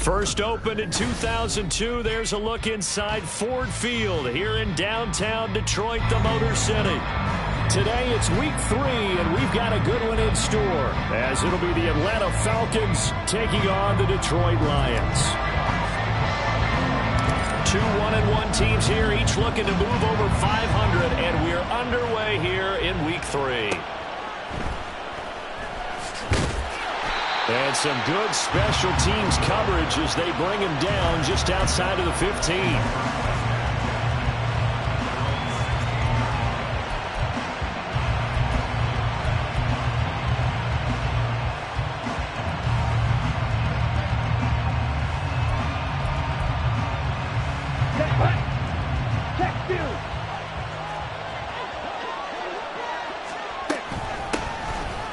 First opened in 2002, there's a look inside Ford Field here in downtown Detroit, the Motor City. Today it's week 3, and we've got a good one in store, as it'll be the Atlanta Falcons taking on the Detroit Lions. Two 1-1 teams here, each looking to move over 500, and we're underway here in week 3. And some good special teams coverage as they bring him down just outside of the 15.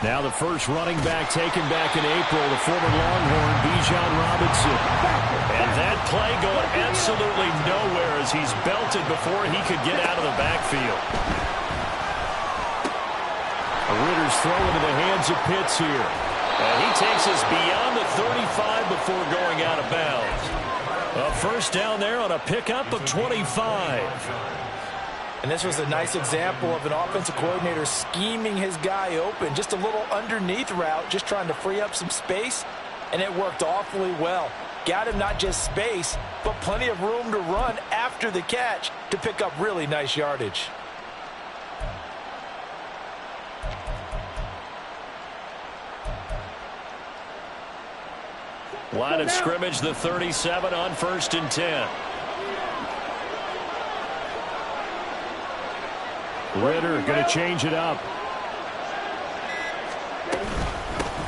Now the first running back taken back in April, the former Longhorn, Bijan Robinson. And that play going absolutely nowhere as he's belted before he could get out of the backfield. Ritter's throwing into the hands of Pitts here. And he takes us beyond the 35 before going out of bounds. A first down there on a pickup of 25. And this was a nice example of an offensive coordinator scheming his guy open. Just a little underneath route, just trying to free up some space, and it worked awfully well. Got him not just space, but plenty of room to run after the catch to pick up really nice yardage. Line of scrimmage, the 37 on 1st and 10. Ritter going to change it up.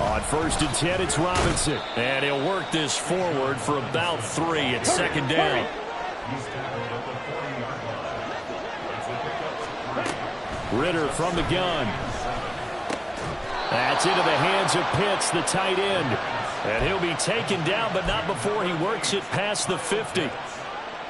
On 1st and 10, it's Robinson. And he'll work this forward for about 3 at 2nd down. Ritter from the gun. That's into the hands of Pitts, the tight end. And he'll be taken down, but not before he works it past the 50.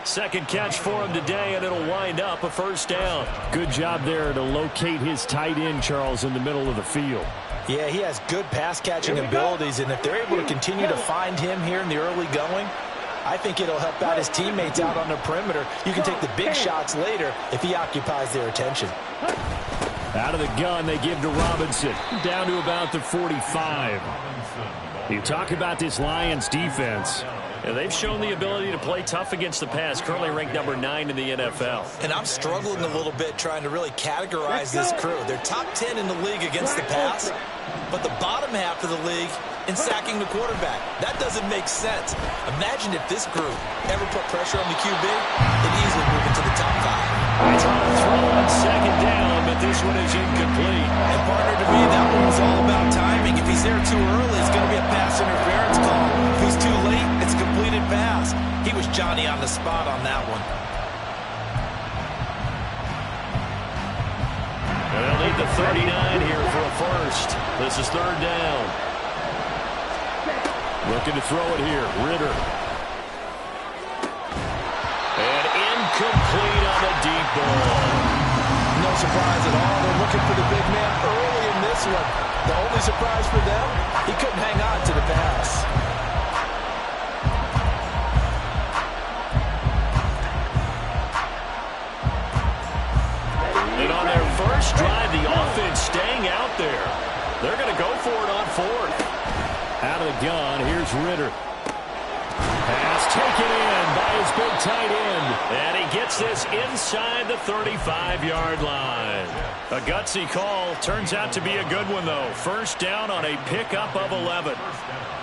Second catch for him today, and it'll wind up a first down. Good job there to locate his tight end, Charles, in the middle of the field. Yeah, he has good pass-catching abilities, and if they're able to continue to find him here in the early going, I think it'll help out his teammates out on the perimeter. You can take the big shots later if he occupies their attention. Out of the gun, they give to Robinson, down to about the 45. You talk about this Lions defense. And they've shown the ability to play tough against the pass, currently ranked number 9 in the NFL. And I'm struggling a little bit trying to really categorize this crew. They're top 10 in the league against the pass, but the bottom half of the league in sacking the quarterback. That doesn't make sense. Imagine if this group ever put pressure on the QB, they'd easily move into the top 5. It's on a throw on 2nd down, but this one is incomplete. And partner, to me, that one was all about timing. If he's there too early, it's going to be a pass interference call. If he's too late, it's a completed pass. He was Johnny on the spot on that one. And they'll need the 39 here for a first. This is 3rd down. Looking to throw it here, Ritter. And incomplete on the deep ball. No surprise at all. They're looking for the big man early in this one. The only surprise for them, he couldn't hang on to the pass. And on their first drive, the offense staying out there. They're going to go for it on 4th. Out of the gun, here's Ritter. Pass taken in by his big tight end. And he gets this inside the 35-yard line. A gutsy call. Turns out to be a good one, though. First down on a pickup of 11.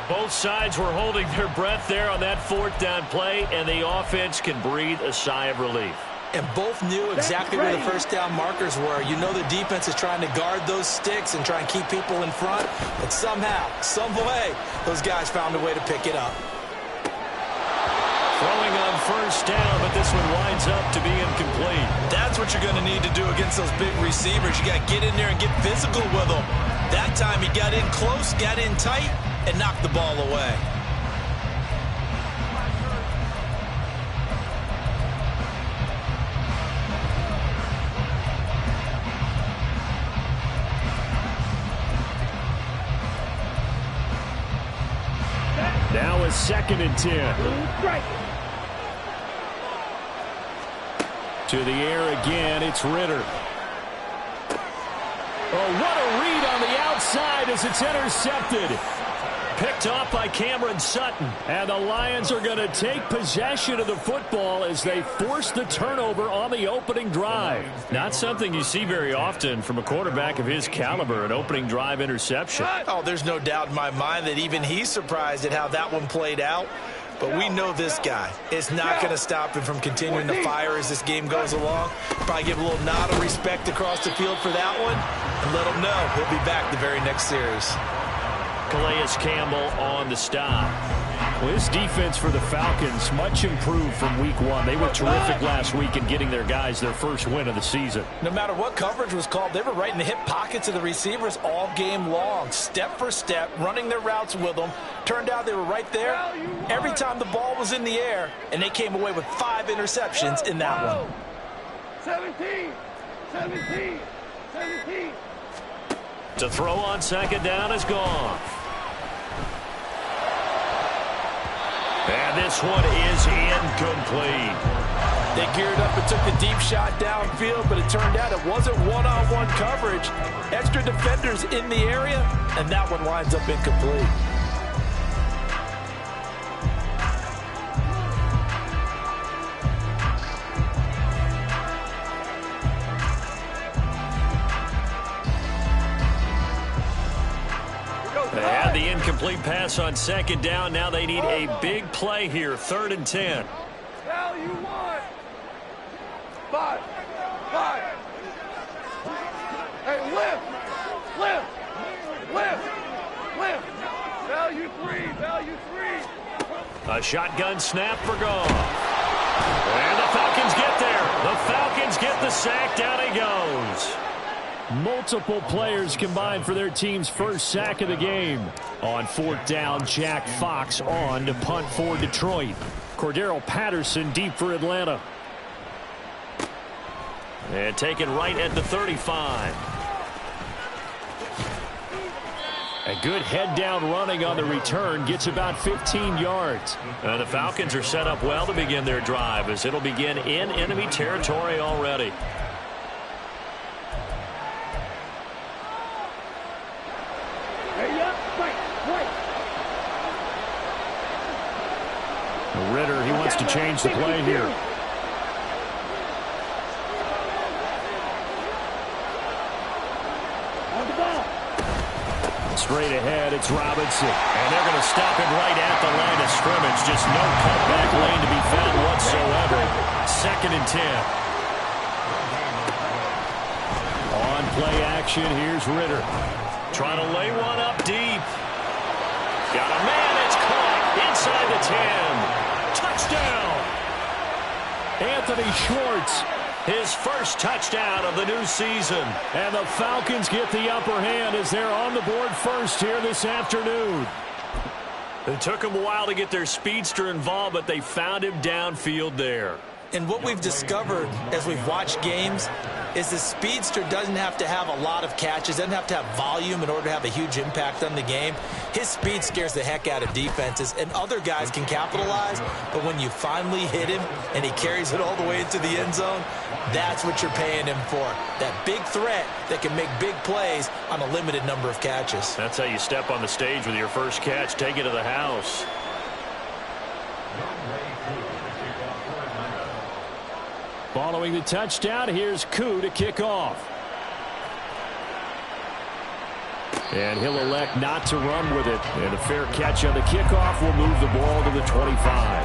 Both sides were holding their breath there on that 4th down play, and the offense can breathe a sigh of relief. And both knew exactly where the first down markers were. You know the defense is trying to guard those sticks and try and keep people in front. But somehow, some way, those guys found a way to pick it up. Throwing on first down, but this one winds up to be incomplete. That's what you're going to need to do against those big receivers. You got to get in there and get physical with them. That time he got in close, got in tight, and knocked the ball away. 2nd and 10. Right. To the air again, it's Ritter. Oh, what a read on the outside as it's intercepted. Picked off by Cameron Sutton. And the Lions are going to take possession of the football as they force the turnover on the opening drive. Not something you see very often from a quarterback of his caliber, an opening drive interception. Oh, there's no doubt in my mind that even he's surprised at how that one played out. But we know this guy is not going to stop him from continuing to fire as this game goes along. Probably give a little nod of respect across the field for that one and let him know he'll be back the very next series. Calais Campbell on the stop. Well, this defense for the Falcons much improved from week 1. They were terrific last week in getting their guys their first win of the season. No matter what coverage was called, they were right in the hip pockets of the receivers all game long, step for step, running their routes with them. Turned out they were right there every time the ball was in the air, and they came away with 5 interceptions in that one. 17, 17, 17. To throw on 2nd down is gone. And this one is incomplete. They geared up and took the deep shot downfield, but it turned out it wasn't one-on-one coverage. Extra defenders in the area, and that one winds up incomplete. They had the incomplete pass on 2nd down. Now they need a big play here. 3rd and 10. Value 1. 5. 5. Hey, lift. Lift. Lift. Lift. Value 3. Value 3. A shotgun snap for Goff. And the Falcons get there. The Falcons get the sack. Down he goes. Multiple players combined for their team's first sack of the game. On 4th down, Jack Fox on to punt for Detroit. Cordero Patterson deep for Atlanta. And taken right at the 35. A good head-down running on the return. Gets about 15 yards. The Falcons are set up well to begin their drive as it'll begin in enemy territory already. Ritter, he wants to change the play here. Straight ahead, it's Robinson. And they're going to stop him right at the line of scrimmage. Just no cutback lane to be found whatsoever. 2nd and 10. On play action, here's Ritter. Trying to lay one up deep. Got a man, it's caught inside the 10. Touchdown! Anthony Schwartz, his first touchdown of the new season. And the Falcons get the upper hand as they're on the board first here this afternoon. It took them a while to get their speedster involved, but they found him downfield there. And what we've discovered as we've watched games is the speedster doesn't have to have a lot of catches, doesn't have to have volume in order to have a huge impact on the game. His speed scares the heck out of defenses, and other guys can capitalize, but when you finally hit him and he carries it all the way into the end zone, that's what you're paying him for. That big threat that can make big plays on a limited number of catches. That's how you step on the stage with your first catch. Take it to the house. Following the touchdown, here's Koo to kick off. And he'll elect not to run with it. And a fair catch on the kickoff will move the ball to the 25.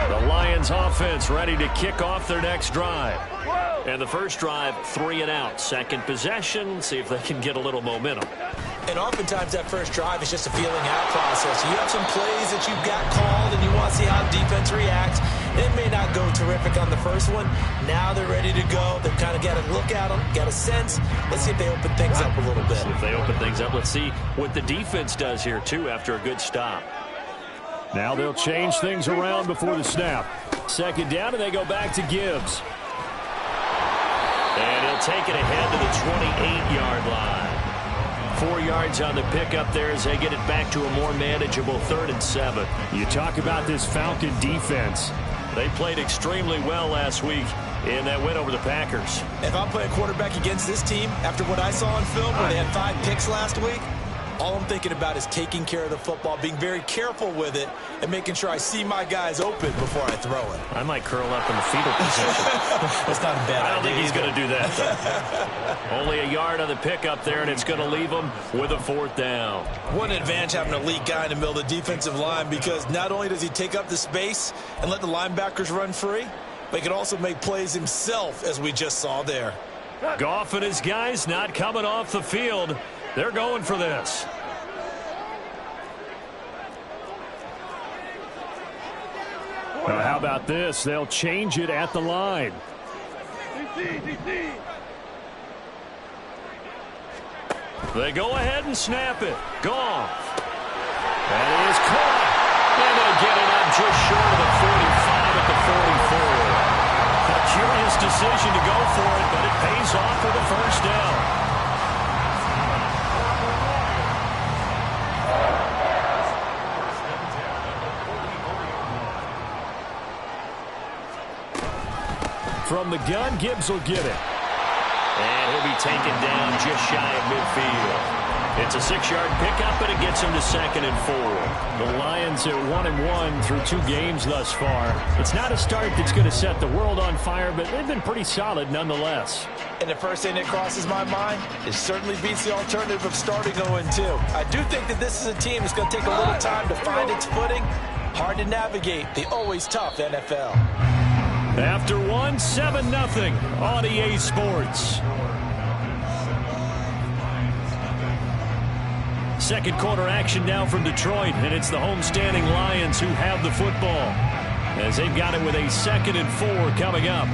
The Lions offense ready to kick off their next drive. And the first drive, 3 and out. Second possession, see if they can get a little momentum. And oftentimes that first drive is just a feeling out process. You have some plays that you've got called and you want to see how defense reacts. It may not go terrific on the first one. Now they're ready to go. They've kind of got to look at them, got a sense. Let's see if they open things up a little bit. If they open things up, let's see what the defense does here, too, after a good stop. Now they'll change things around before the snap. 2nd down, and they go back to Gibbs. And he'll take it ahead to the 28-yard line. 4 yards on the pickup there as they get it back to a more manageable 3rd and 7. You talk about this Falcon defense. They played extremely well last week in that win over the Packers. If I'm playing quarterback against this team, after what I saw on film where they had 5 picks last week, all I'm thinking about is taking care of the football, being very careful with it, and making sure I see my guys open before I throw it. I might curl up in the fetal position. That's not a bad idea. I don't think he's going to do that. Only a yard on the pickup there, and it's going to leave him with a 4th down. What an advantage having an elite guy in the middle of the defensive line, because not only does he take up the space and let the linebackers run free, but he can also make plays himself, as we just saw there. Goff and his guys not coming off the field. They're going for this. Well, how about this? They'll change it at the line. DC. They go ahead and snap it. Goff. That is caught. And they'll get it up just short of the 45 at the 44. A curious decision to go for it, but it pays off for the 1st down. From the gun, Gibbs will get it. And he'll be taken down just shy of midfield. It's a 6-yard pickup, and it gets him to 2nd and 4. The Lions are 1-1 through 2 games thus far. It's not a start that's going to set the world on fire, but they've been pretty solid nonetheless. And the first thing that crosses my mind is certainly beats the alternative of starting 0-2. I do think that this is a team that's going to take a little time to find its footing. Hard to navigate the always tough NFL. After 1, 7-0 on EA Sports. Second quarter action now from Detroit, and it's the homestanding Lions who have the football as they've got it with a 2nd and 4 coming up.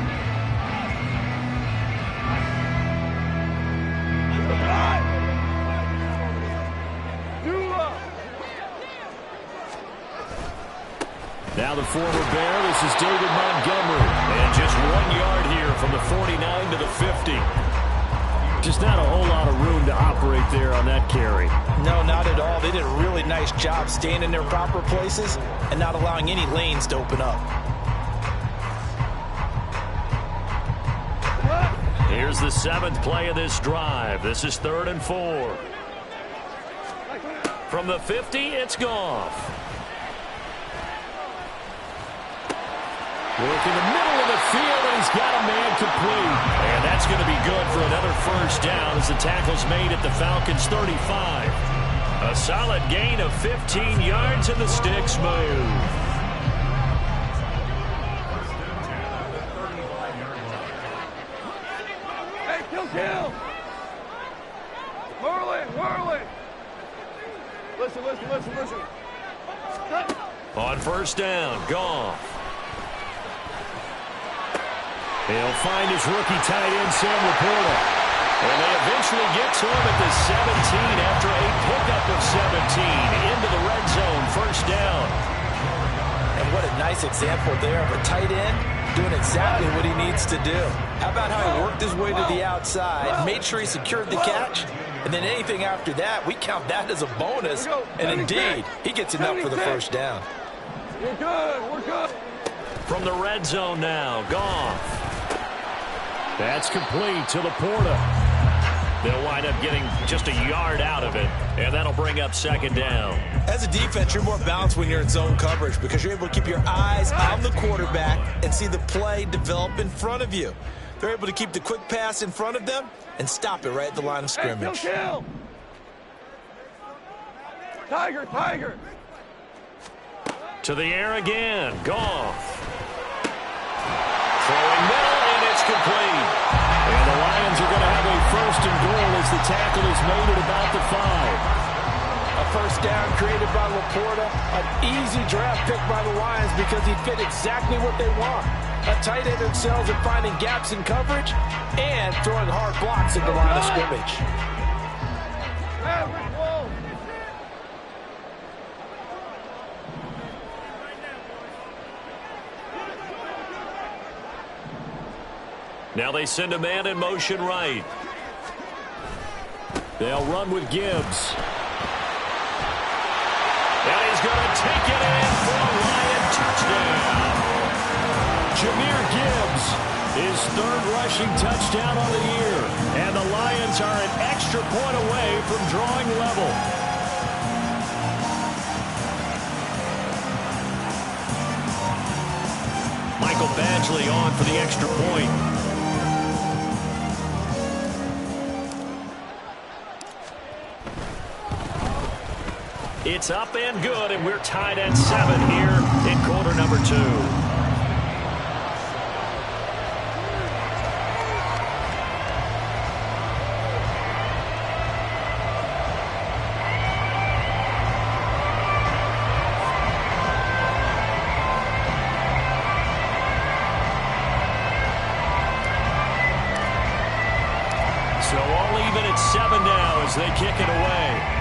Now the former Bear, this is David Montgomery. And just 1 yard here from the 49 to the 50. Just not a whole lot of room to operate there on that carry. No, not at all. They did a really nice job staying in their proper places and not allowing any lanes to open up. Here's the 7th play of this drive. This is 3rd and 4. From the 50, it's Goff. Work in the middle of the field, and he's got a man complete. And that's going to be good for another 1st down as the tackle's made at the Falcons' 35. A solid gain of 15 yards, and the sticks move. Hey, kill. Whirling. Listen. Cut. On 1st down, Goff. He'll find his rookie tight end, Sam Laporta. And they eventually get to him at the 17 after a pickup of 17 into the red zone, 1st down. And what a nice example there of a tight end doing exactly what he needs to do. How about how he worked his way to the outside, made sure he secured the catch, and then anything after that, we count that as a bonus. And indeed, he gets enough for the 1st down. We're good. From the red zone now, Goff. That's complete to Laporta. They'll wind up getting just a yard out of it, and that'll bring up 2nd down. As a defense, you're more balanced when you're in zone coverage because you're able to keep your eyes on the quarterback and see the play develop in front of you. They're able to keep the quick pass in front of them and stop it right at the line of scrimmage. Hey, kill. Tiger. To the air again, Goff. Throwing middle, and it's complete. And the Lions are going to have a 1st and goal as the tackle is made at about the 5. A 1st down created by Laporta. An easy draft pick by the Lions because he fit exactly what they want. A tight end excels at finding gaps in coverage and throwing hard blocks at the line of scrimmage. Now they send a man in motion right. They'll run with Gibbs. And he's going to take it in for a Lion touchdown. Jahmyr Gibbs, his third rushing touchdown on the year. And the Lions are an extra point away from drawing level. Michael Badgley on for the extra point. It's up and good, and we're tied at 7 here in quarter number 2. So all even at 7 now as they kick it away.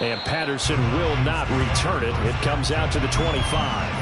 And Patterson will not return it. It comes out to the 25.